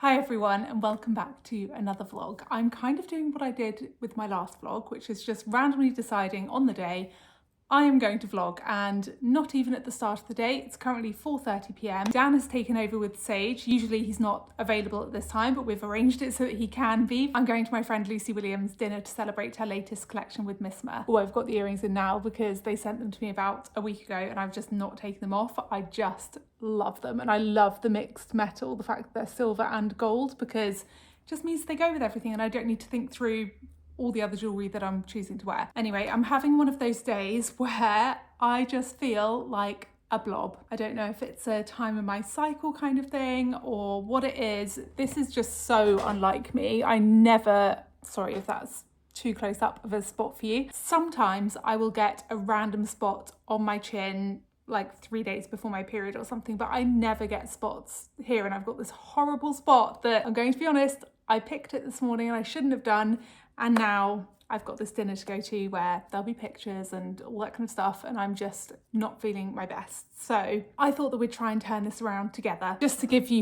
Hi everyone and welcome back to another vlog. I'm kind of doing what I did with my last vlog, which is just randomly deciding on the day I am going to vlog, and not even at the start of the day. It's currently 4:30 p.m. Dan has taken over with Sage. Usually he's not available at this time, but we've arranged it so that he can be. I'm going to my friend Lucy Williams' dinner to celebrate her latest collection with Missma. Oh, I've got the earrings in now because they sent them to me about a week ago and I've just not taken them off. I just love them, and I love the mixed metal, the fact that they're silver and gold, because it just means they go with everything and I don't need to think through all the other jewellery that I'm choosing to wear. Anyway, I'm having one of those days where I just feel like a blob. I don't know if it's a time in my cycle kind of thing or what it is. This is just so unlike me. I never, sorry if that's too close up of a spot for you. Sometimes I will get a random spot on my chin like 3 days before my period or something, but I never get spots here, and I've got this horrible spot that, I'm going to be honest, I picked it this morning and I shouldn't have done. And now I've got this dinner to go to where there'll be pictures and all that kind of stuff, and I'm just not feeling my best. So I thought that we'd try and turn this around together, just to give you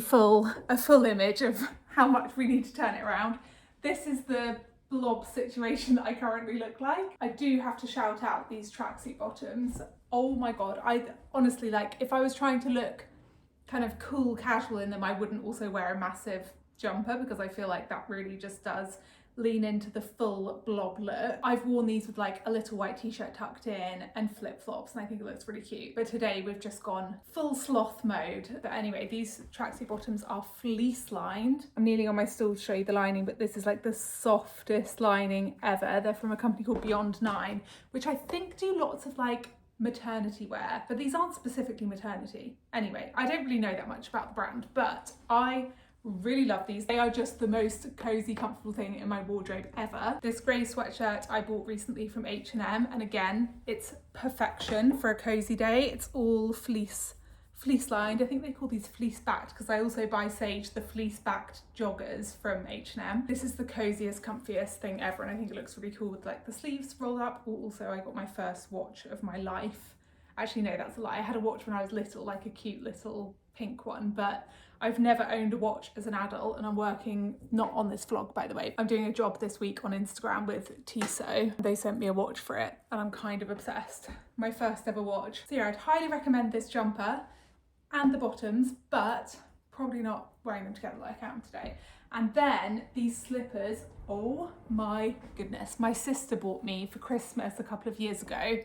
a full image of how much we need to turn it around. This is the blob situation that I currently look like. I do have to shout out these tracksuit bottoms. Oh my God, I honestly, like, if I was trying to look kind of cool casual in them, I wouldn't also wear a massive jumper, because I feel like that really just does lean into the full blob look. I've worn these with like a little white t-shirt tucked in and flip-flops, and I think it looks really cute. But today we've just gone full sloth mode. But anyway, these tracksuit bottoms are fleece lined. I'm kneeling on my stool to show you the lining, but this is like the softest lining ever. They're from a company called Beyond 9, which I think do lots of like maternity wear, but these aren't specifically maternity. Anyway, I don't really know that much about the brand, but I really love these. They are just the most cozy, comfortable thing in my wardrobe ever. This grey sweatshirt I bought recently from H&M, and again, it's perfection for a cozy day. It's all fleece lined. I think they call these fleece backed, because I also buy Sage the fleece backed joggers from H&M. This is the coziest, comfiest thing ever, and I think it looks really cool with like the sleeves rolled up. Also, I got my first watch of my life. Actually, no, that's a lie. I had a watch when I was little, like a cute little pink one, but I've never owned a watch as an adult, and I'm working, not on this vlog by the way, I'm doing a job this week on Instagram with Tissot. They sent me a watch for it and I'm kind of obsessed. My first ever watch. So yeah, I'd highly recommend this jumper and the bottoms, but probably not wearing them together like I am today. And then these slippers, oh my goodness. My sister bought me for Christmas a couple of years ago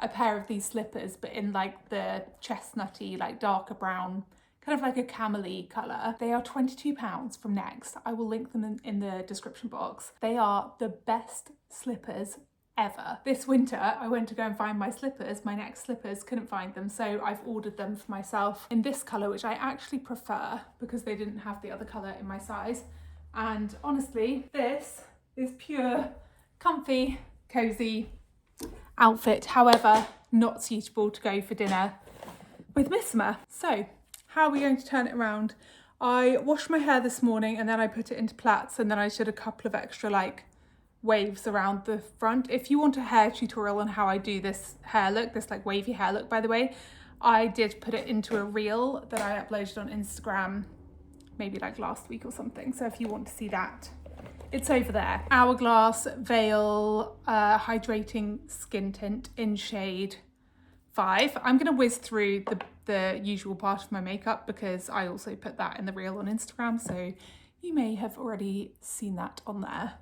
a pair of these slippers, but in like the chestnutty, like darker brown, kind of like a camely colour. They are £22 from Next. I will link them in the description box. They are the best slippers ever. This winter, I went to go and find my slippers, my Next slippers, couldn't find them, so I've ordered them for myself in this colour, which I actually prefer because they didn't have the other colour in my size. And honestly, this is pure, comfy, cosy outfit. However, not suitable to go for dinner with Missma. So how are we going to turn it around? I washed my hair this morning and then I put it into plaits, and then I did a couple of extra like waves around the front. If you want a hair tutorial on how I do this hair look, this like wavy hair look, by the way, I did put it into a reel that I uploaded on Instagram maybe like last week or something. So if you want to see that, it's over there. Hourglass Veil Hydrating Skin Tint in shade 5. I'm gonna whiz through the usual part of my makeup because I also put that in the reel on Instagram, so you may have already seen that on there.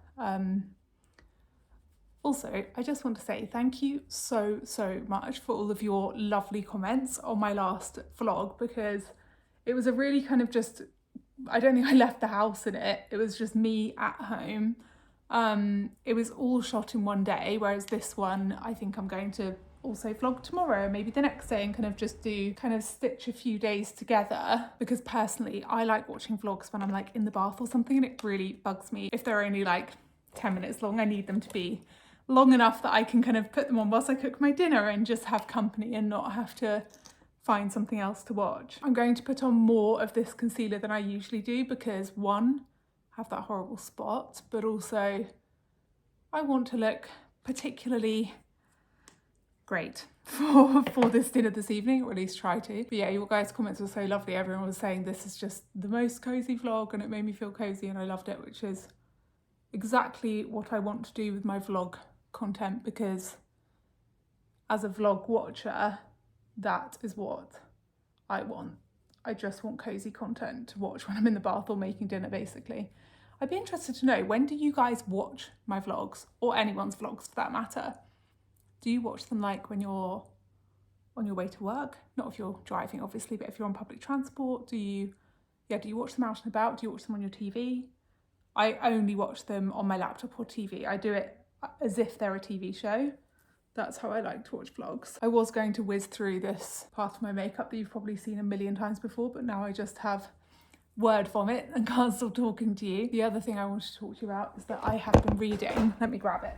Also, I just want to say thank you so much for all of your lovely comments on my last vlog, because it was a really kind of just, I don't think I left the house in it. It was just me at home. It was all shot in one day, whereas this one, I think I'm going to also vlog tomorrow, maybe the next day, and kind of stitch a few days together, because personally, I like watching vlogs when I'm like in the bath or something, and it really bugs me if they're only like 10 minutes long. I need them to be long enough that I can kind of put them on whilst I cook my dinner and just have company and not have to find something else to watch. I'm going to put on more of this concealer than I usually do because, one, I have that horrible spot, but also I want to look particularly great for this dinner this evening, or at least try to. But yeah, your guys' comments were so lovely. Everyone was saying this is just the most cozy vlog, and it made me feel cozy, and I loved it, which is exactly what I want to do with my vlog content, because as a vlog watcher, that is what I want. I just want cozy content to watch when I'm in the bath or making dinner, basically. I'd be interested to know, when do you guys watch my vlogs, or anyone's vlogs for that matter? Do you watch them like when you're on your way to work? Not if you're driving, obviously, but if you're on public transport, do you watch them out and about? Do you watch them on your TV? I only watch them on my laptop or TV. I do it as if they're a TV show. That's how I like to watch vlogs. I was going to whiz through this part of my makeup that you've probably seen a million times before, but now I just have word vomit and can't stop talking to you. The other thing I wanted to talk to you about is that I have been reading, let me grab it.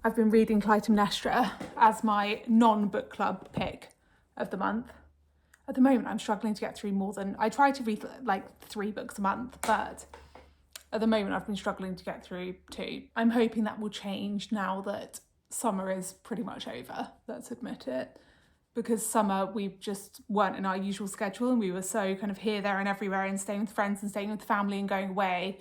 I've been reading Clytemnestra as my non-book club pick of the month. At the moment, I'm struggling to get through more than, I try to read like 3 books a month, but at the moment I've been struggling to get through 2. I'm hoping that will change now that summer is pretty much over, let's admit it. Because summer, we just weren't in our usual schedule, and we were so kind of here, there and everywhere, and staying with friends and staying with family and going away.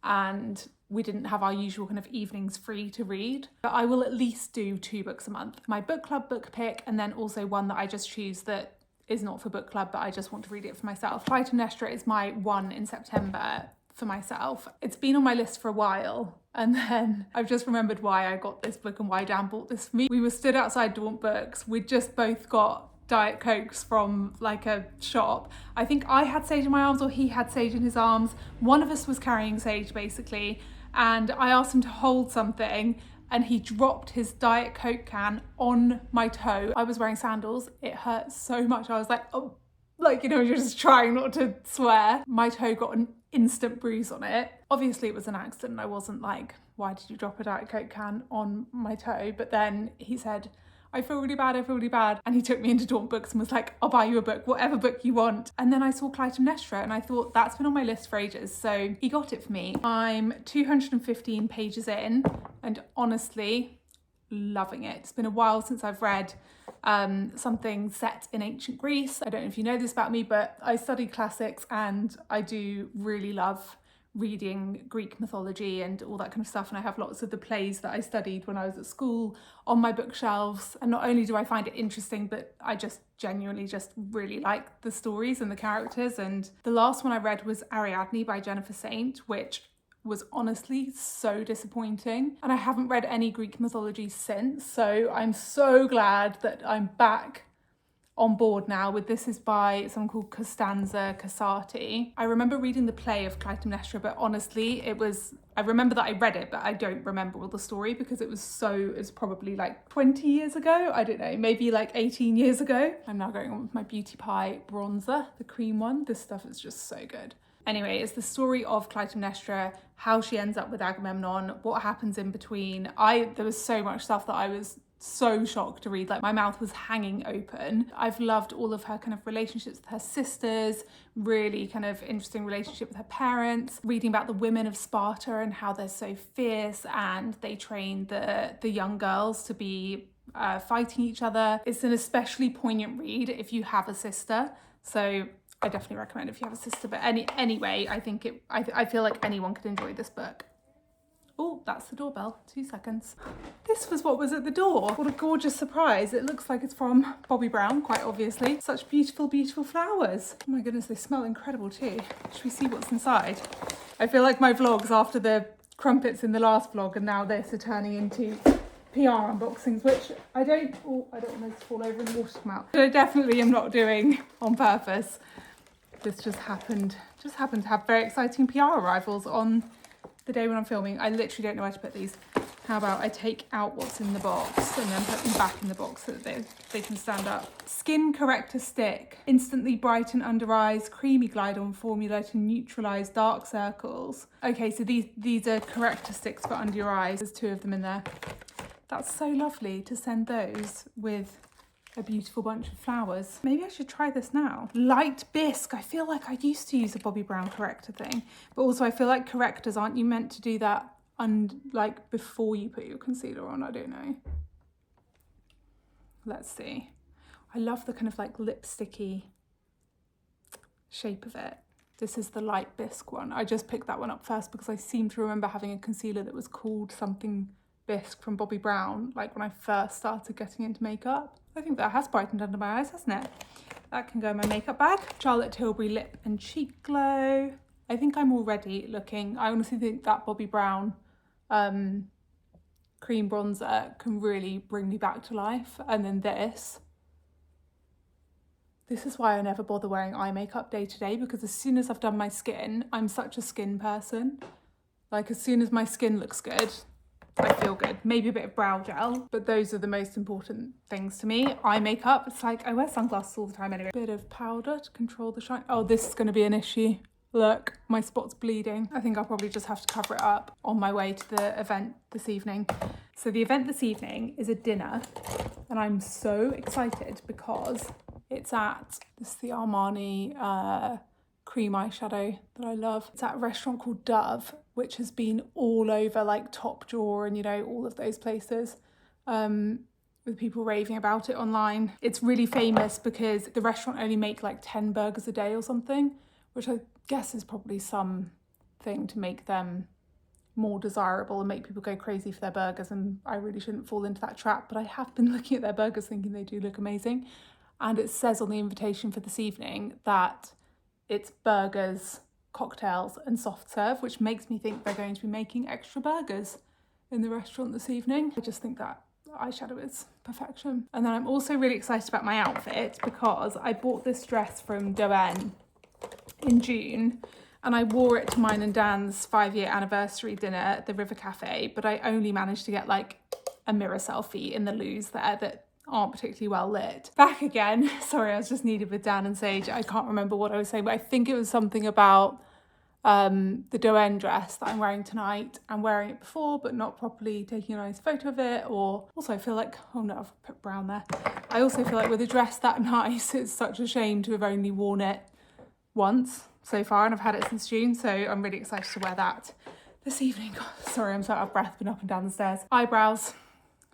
And we didn't have our usual kind of evenings free to read. But I will at least do 2 books a month. My book club book pick, and then also one that I just choose that is not for book club, but I just want to read it for myself. Clytemnestra is my one in September for myself. It's been on my list for a while, and then I've just remembered why I got this book and why Dan bought this for me. We were stood outside Daunt Books. We'd just both got Diet Cokes from like a shop. I think I had Sage in my arms or he had Sage in his arms. One of us was carrying Sage basically, and I asked him to hold something and he dropped his Diet Coke can on my toe. I was wearing sandals. It hurt so much. I was like, oh, like, you know, you're just trying not to swear. My toe got an instant bruise on it. Obviously it was an accident. I wasn't like, why did you drop a Diet Coke can on my toe? But then he said, I feel really bad. And he took me into Daunt Books and was like, I'll buy you a book, whatever book you want. And then I saw Clytemnestra and I thought, that's been on my list for ages. So he got it for me. I'm 215 pages in and honestly loving it. It's been a while since I've read something set in ancient Greece. I don't know if you know this about me, but I study classics and I do really love reading Greek mythology and all that kind of stuff, and I have lots of the plays that I studied when I was at school on my bookshelves. And not only do I find it interesting, but I just genuinely just really like the stories and the characters. And the last one I read was Ariadne by Jennifer Saint, which was honestly so disappointing, and I haven't read any Greek mythology since, so I'm so glad that I'm back on board now with this. Is by someone called Costanza Casati. I remember reading the play of Clytemnestra, but honestly I remember that I read it, but I don't remember all the story because it's probably like 20 years ago, I don't know, maybe like 18 years ago. I'm now going on with my Beauty Pie bronzer, the cream one. This stuff is just so good. Anyway, it's the story of Clytemnestra, how she ends up with Agamemnon, what happens in between. There was so much stuff that I was so shocked to read, like my mouth was hanging open. I've loved all of her kind of relationships with her sisters, really kind of interesting relationship with her parents, reading about the women of Sparta and how they're so fierce and they train the young girls to be fighting each other. It's an especially poignant read if you have a sister. So I definitely recommend if you have a sister, but anyway, I feel like anyone could enjoy this book. Oh, that's the doorbell. 2 seconds. This was what was at the door. What a gorgeous surprise. It looks like it's from Bobbi Brown, quite obviously. Such beautiful, beautiful flowers. Oh my goodness, they smell incredible too. Should we see what's inside? I feel like my vlogs after the crumpets in the last vlog and now this are turning into PR unboxings, which I don't want those to fall over and the water to come out. But I definitely am not doing on purpose. This just happened to have very exciting PR arrivals on the day when I'm filming. I literally don't know where to put these. How about I take out what's in the box and then put them back in the box so that they can stand up. Skin Corrector Stick. Instantly brighten under eyes, creamy glide on formula to neutralise dark circles. Okay, so these are corrector sticks for under your eyes. There's 2 of them in there. That's so lovely to send those with a beautiful bunch of flowers. Maybe I should try this now. Light Bisque. I feel like I used to use a Bobbi Brown corrector thing, but also I feel like correctors, aren't you meant to do that like before you put your concealer on? I don't know. Let's see. I love the kind of like lipsticky shape of it. This is the light bisque one. I just picked that one up first because I seem to remember having a concealer that was called something bisque from Bobbi Brown, like when I first started getting into makeup. I think that has brightened under my eyes, hasn't it? That can go in my makeup bag. Charlotte Tilbury Lip and Cheek Glow. I think I'm already looking, I honestly think that Bobbi Brown cream bronzer can really bring me back to life. And then this is why I never bother wearing eye makeup day to day, because as soon as I've done my skin, I'm such a skin person. Like as soon as my skin looks good, I feel good. Maybe a bit of brow gel, but those are the most important things to me. Eye makeup, it's like I wear sunglasses all the time anyway. Bit of powder to control the shine. Oh, this is going to be an issue. Look, my spot's bleeding. I think I'll probably just have to cover it up on my way to the event this evening. So the event this evening is a dinner, and I'm so excited because it's at, this is the Armani cream eyeshadow that I love. It's at a restaurant called Dove, which has been all over like Top Drawer and, you know, all of those places, with people raving about it online. It's really famous because the restaurant only make like 10 burgers a day or something, which I guess is probably some thing to make them more desirable and make people go crazy for their burgers, and I really shouldn't fall into that trap, but I have been looking at their burgers thinking they do look amazing. And it says on the invitation for this evening that it's burgers, cocktails and soft serve, which makes me think they're going to be making extra burgers in the restaurant this evening. I just think that eyeshadow is perfection. And then I'm also really excited about my outfit because I bought this dress from Doen in June and I wore it to mine and Dan's 5-year anniversary dinner at the River Cafe, but I only managed to get like a mirror selfie in the loos there that aren't particularly well lit. Back again, sorry, I was just needed with Dan and Sage. I can't remember what I was saying, but I think it was something about the Doen dress that I'm wearing tonight. I'm wearing it before, but not properly taking a nice photo of it. Or also I feel like, oh no, I've put brown there. I also feel like with a dress that nice, it's such a shame to have only worn it once so far, and I've had it since June, so I'm really excited to wear that this evening. God, sorry, I'm so out of breath, been up and down the stairs. Eyebrows,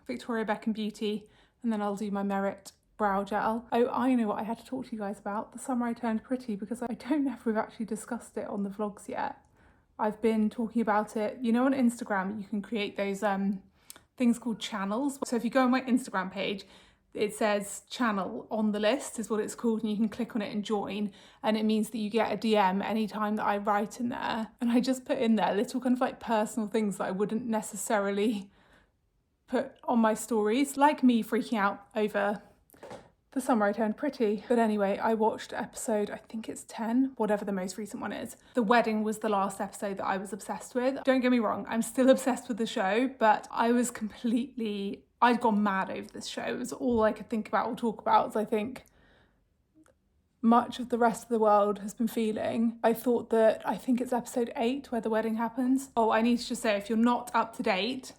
Victoria Beckham Beauty, and then I'll do my Merit brow gel. Oh, I know what I had to talk to you guys about. The summer I turned pretty, because I don't know if we've actually discussed it on the vlogs yet. I've been talking about it. You know, on Instagram, you can create those things called channels. So if you go on my Instagram page, it says channel on the list is what it's called, and you can click on it and join, and it means that you get a DM anytime that I write in there. And I just put in there little kind of like personal things that I wouldn't necessarily put on my stories, like me freaking out over the summer I turned pretty. But anyway, I watched episode, I think it's 10, whatever the most recent one is. The wedding was the last episode that I was obsessed with. Don't get me wrong, I'm still obsessed with the show, but I'd gone mad over this show. It was all I could think about or talk about, as I think much of the rest of the world has been feeling. I think it's episode 8 where the wedding happens. Oh, I need to just say, if you're not up to date,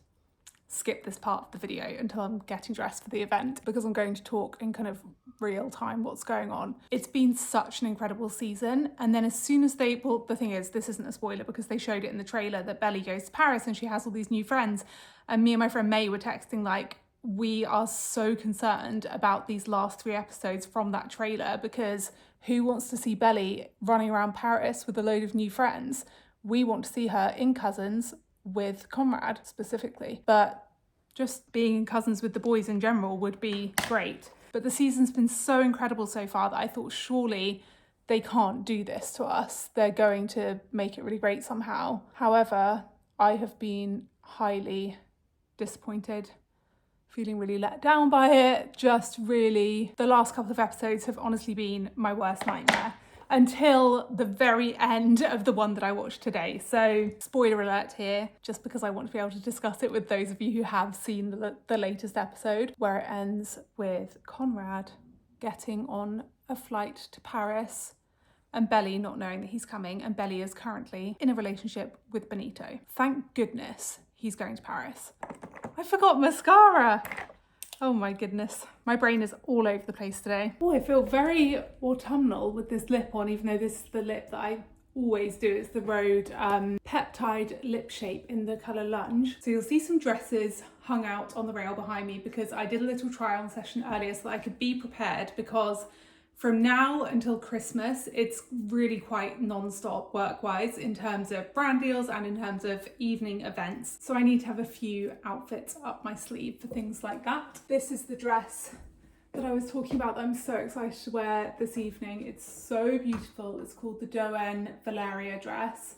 skip this part of the video until I'm getting dressed for the event, because I'm going to talk in kind of real time what's going on. It's been such an incredible season. And then as soon as the thing is, this isn't a spoiler because they showed it in the trailer, that Belly goes to Paris and she has all these new friends. And me and my friend May were texting like, we are so concerned about these last 3 episodes from that trailer, because who wants to see Belly running around Paris with a load of new friends? We want to see her in Cousins with Conrad specifically, but just being in Cousins with the boys in general would be great. But the season's been so incredible so far that I thought surely they can't do this to us. They're going to make it really great somehow. However, I have been highly disappointed, feeling really let down by it. Just really, the last couple of episodes have honestly been my worst nightmare, until the very end of the one that I watched today. So spoiler alert here, just because I want to be able to discuss it with those of you who have seen the latest episode, where it ends with Conrad getting on a flight to Paris and Belly not knowing that he's coming, and Belly is currently in a relationship with Benito. Thank goodness he's going to Paris. I forgot mascara. Oh my goodness, my brain is all over the place today. Oh, I feel very autumnal with this lip on, even though this is the lip that I always do. It's the Rhode Peptide Lip Shape in the colour Lunge. So you'll see some dresses hung out on the rail behind me because I did a little try on session earlier so that I could be prepared, because from now until Christmas, it's really quite non-stop work-wise in terms of brand deals and in terms of evening events. So I need to have a few outfits up my sleeve for things like that. This is the dress that I was talking about that I'm so excited to wear this evening. It's so beautiful. It's called the Doen Valeria dress.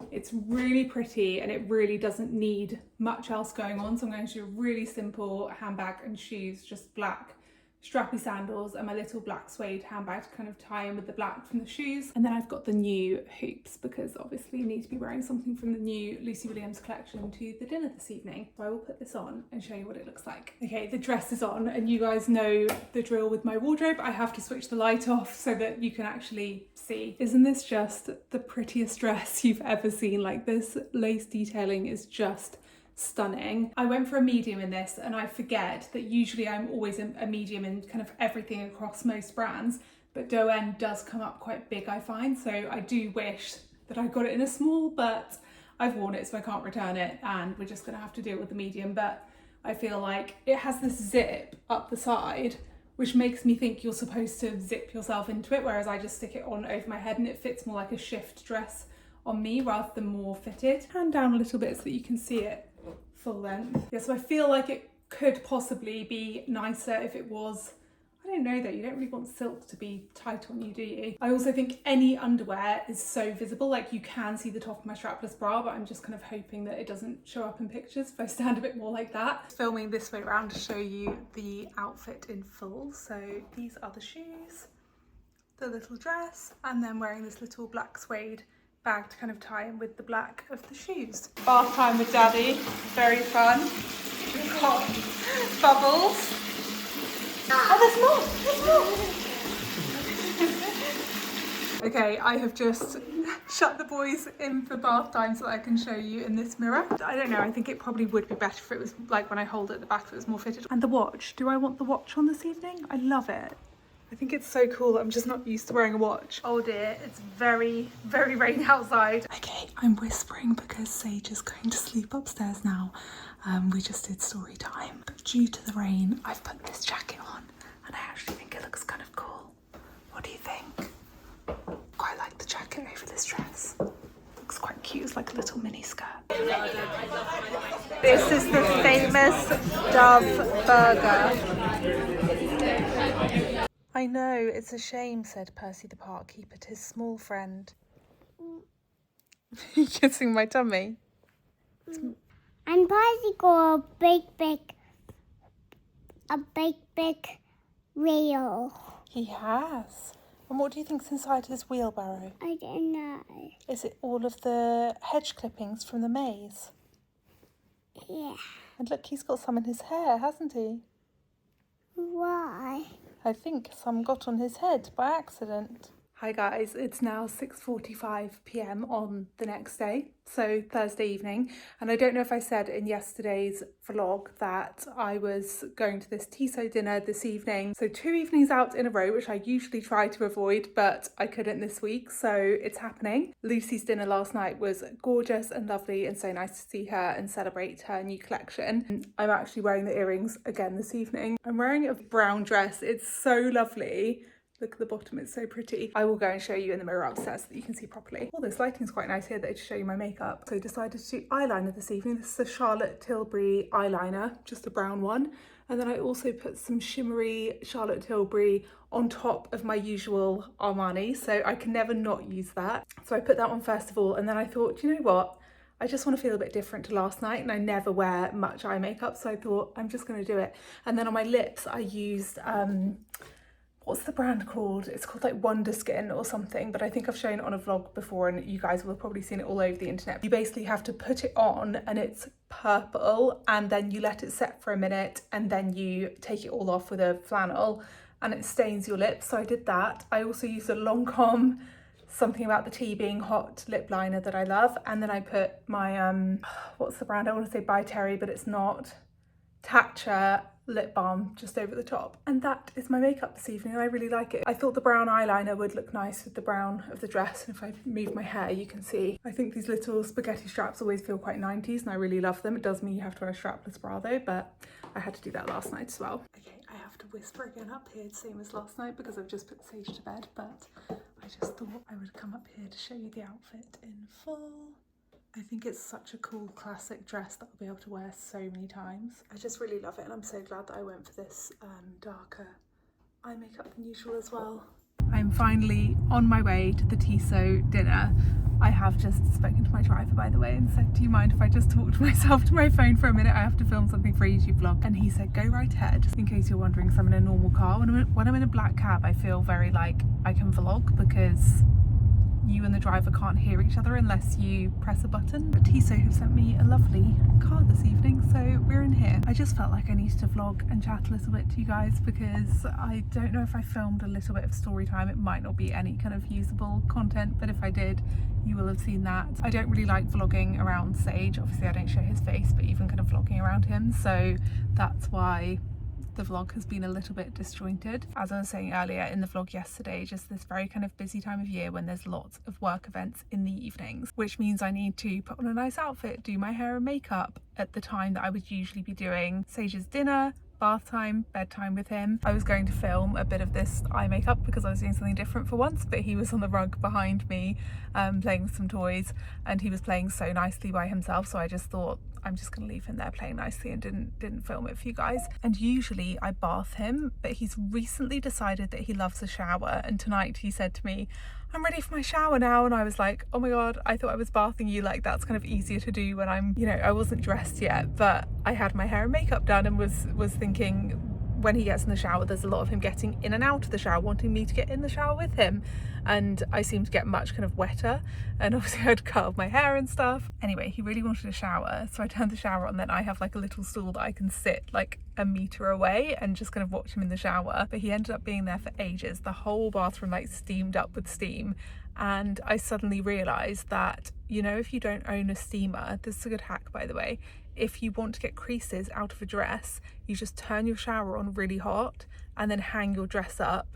It's really pretty and it really doesn't need much else going on. So I'm going to do a really simple handbag and shoes, just black strappy sandals and my little black suede handbag to kind of tie in with the black from the shoes. And then I've got the new hoops because obviously you need to be wearing something from the new Lucy Williams collection to the dinner this evening. So I will put this on and show you what it looks like. Okay, the dress is on and you guys know the drill with my wardrobe. I have to switch the light off so that you can actually see. Isn't this just the prettiest dress you've ever seen? Like, this lace detailing is just stunning. I went for a medium in this and I forget that usually I'm always a medium in kind of everything across most brands, but Doen does come up quite big, I find, so I do wish that I got it in a small, but I've worn it so I can't return it and we're just gonna have to deal with the medium. But I feel like it has this zip up the side which makes me think you're supposed to zip yourself into it, whereas I just stick it on over my head and it fits more like a shift dress on me rather than more fitted. Hand down a little bit so that you can see it full length. Yeah, so I feel like it could possibly be nicer if it was, I don't know though, you don't really want silk to be tight on you, do you? I also think any underwear is so visible, like you can see the top of my strapless bra, but I'm just kind of hoping that it doesn't show up in pictures if I stand a bit more like that. Filming this way around to show you the outfit in full. So these are the shoes, the little dress, and then wearing this little black suede bag to kind of tie in with the black of the shoes. Bath time with Daddy, very fun. We've got bubbles. Oh, there's more, Okay, I have just shut the boys in for bath time so that I can show you in this mirror. I don't know, I think it probably would be better if it was like when I hold it at the back, if it was more fitted. And the watch, do I want the watch on this evening? I love it. I think it's so cool. I'm just not used to wearing a watch. Oh dear, it's very, very rainy outside. Okay, I'm whispering because Sage is going to sleep upstairs now. We just did story time. But due to the rain, I've put this jacket on and I actually think it looks kind of cool. What do you think? Quite like the jacket over this dress. Looks quite cute, it's like a little mini skirt. This is the famous Dove burger. I know, it's a shame, said Percy the park keeper to his small friend. You're kissing my tummy. And Percy got a big wheel. He has. And what do you think's inside his wheelbarrow? I don't know. Is it all of the hedge clippings from the maze? Yeah. And look, he's got some in his hair, hasn't he? Why? I think some got on his head by accident. Hi guys, it's now 6:45 p.m. on the next day, so Thursday evening, and I don't know if I said in yesterday's vlog that I was going to this TISO dinner this evening. So 2 evenings out in a row, which I usually try to avoid, but I couldn't this week, so it's happening. Lucy's dinner last night was gorgeous and lovely and so nice to see her and celebrate her new collection. I'm actually wearing the earrings again this evening. I'm wearing a brown dress, it's so lovely. Look at the bottom, it's so pretty. I will go and show you in the mirror upstairs so that you can see properly. Oh, this lighting's quite nice here though to show you my makeup. So I decided to do eyeliner this evening. This is a Charlotte Tilbury eyeliner, just a brown one. And then I also put some shimmery Charlotte Tilbury on top of my usual Armani, so I can never not use that. So I put that on first of all, and then I thought, you know what? I just want to feel a bit different to last night, and I never wear much eye makeup, so I thought I'm just going to do it. And then on my lips, I used what's the brand called? It's called like Wonder Skin or something, but I think I've shown it on a vlog before and you guys will have probably seen it all over the internet. You basically have to put it on and it's purple, and then you let it set for a minute and then you take it all off with a flannel and it stains your lips. So I did that. I also used a Lancome Something About the Tea Being Hot lip liner that I love, and then I put my what's the brand? I want to say By Terry, but it's not. Tatcha lip balm just over the top. And that is my makeup this evening. I really like it. I thought the brown eyeliner would look nice with the brown of the dress, and if I move my hair you can see. I think these little spaghetti straps always feel quite 90s and I really love them. It does mean you have to wear a strapless bra though, but I had to do that last night as well. Okay, I have to whisper again up here, same as last night because I've just put Sage to bed, but I just thought I would come up here to show you the outfit in full. I think it's such a cool classic dress that I'll be able to wear so many times. I just really love it, and I'm so glad that I went for this darker eye makeup than usual as well. I'm finally on my way to the Tissot dinner. I have just spoken to my driver, by the way, and said, do you mind if I just talk to myself to my phone for a minute? I have to film something for a YouTube vlog. And he said, go right ahead. Just in case you're wondering, so I'm in a normal car. When I'm in a black cab, I feel very like I can vlog because you and the driver can't hear each other unless you press a button. But Tissot have sent me a lovely car this evening, so we're in here. I just felt like I needed to vlog and chat a little bit to you guys because I don't know if I filmed a little bit of story time. It might not be any kind of usable content, but if I did, you will have seen that. I don't really like vlogging around Sage. Obviously I don't show his face, but even kind of vlogging around him, so that's why the vlog has been a little bit disjointed. As I was saying earlier in the vlog yesterday, just this very kind of busy time of year when there's lots of work events in the evenings, which means I need to put on a nice outfit, do my hair and makeup at the time that I would usually be doing Sage's dinner, bath time, bedtime with him. I was going to film a bit of this eye makeup because I was doing something different for once, but he was on the rug behind me playing with some toys, and he was playing so nicely by himself, so I just thought I'm just gonna leave him there playing nicely and didn't film it for you guys. And usually I bath him, but he's recently decided that he loves a shower, and tonight he said to me, I'm ready for my shower now, and I was like, oh my god, I thought I was bathing you. Like, that's kind of easier to do when I'm, you know, I wasn't dressed yet, but I had my hair and makeup done and was thinking, when he gets in the shower, there's a lot of him getting in and out of the shower, wanting me to get in the shower with him, and I seem to get much kind of wetter, and obviously I'd curl my hair and stuff. Anyway, he really wanted a shower, so I turned the shower on. Then I have like a little stool that I can sit like a meter away and just kind of watch him in the shower, but he ended up being there for ages. The whole bathroom like steamed up with steam, and I suddenly realised that, you know, if you don't own a steamer, this is a good hack by the way, if you want to get creases out of a dress, you just turn your shower on really hot and then hang your dress up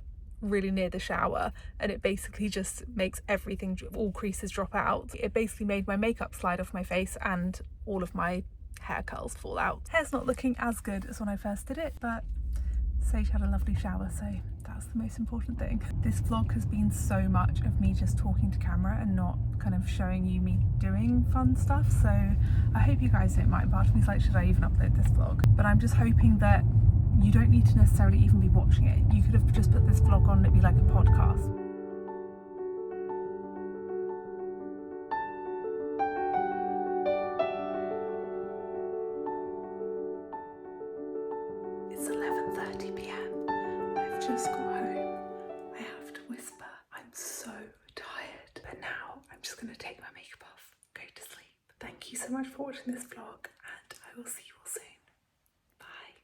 really near the shower, and it basically just makes everything, all creases drop out. It basically made my makeup slide off my face and all of my hair curls fall out. Hair's not looking as good as when I first did it, but Sage had a lovely shower, so that's the most important thing. This vlog has been so much of me just talking to camera and not kind of showing you me doing fun stuff, so I hope you guys don't mind. Part of me's like, should I even upload this vlog? But I'm just hoping that you don't need to necessarily even be watching it. You could have just put this vlog on and it'd be like a podcast. It's 11:30 p.m. I've just got home. I have to whisper, I'm so tired. But now I'm just going to take my makeup off, go to sleep. Thank you so much for watching this vlog, and I will see you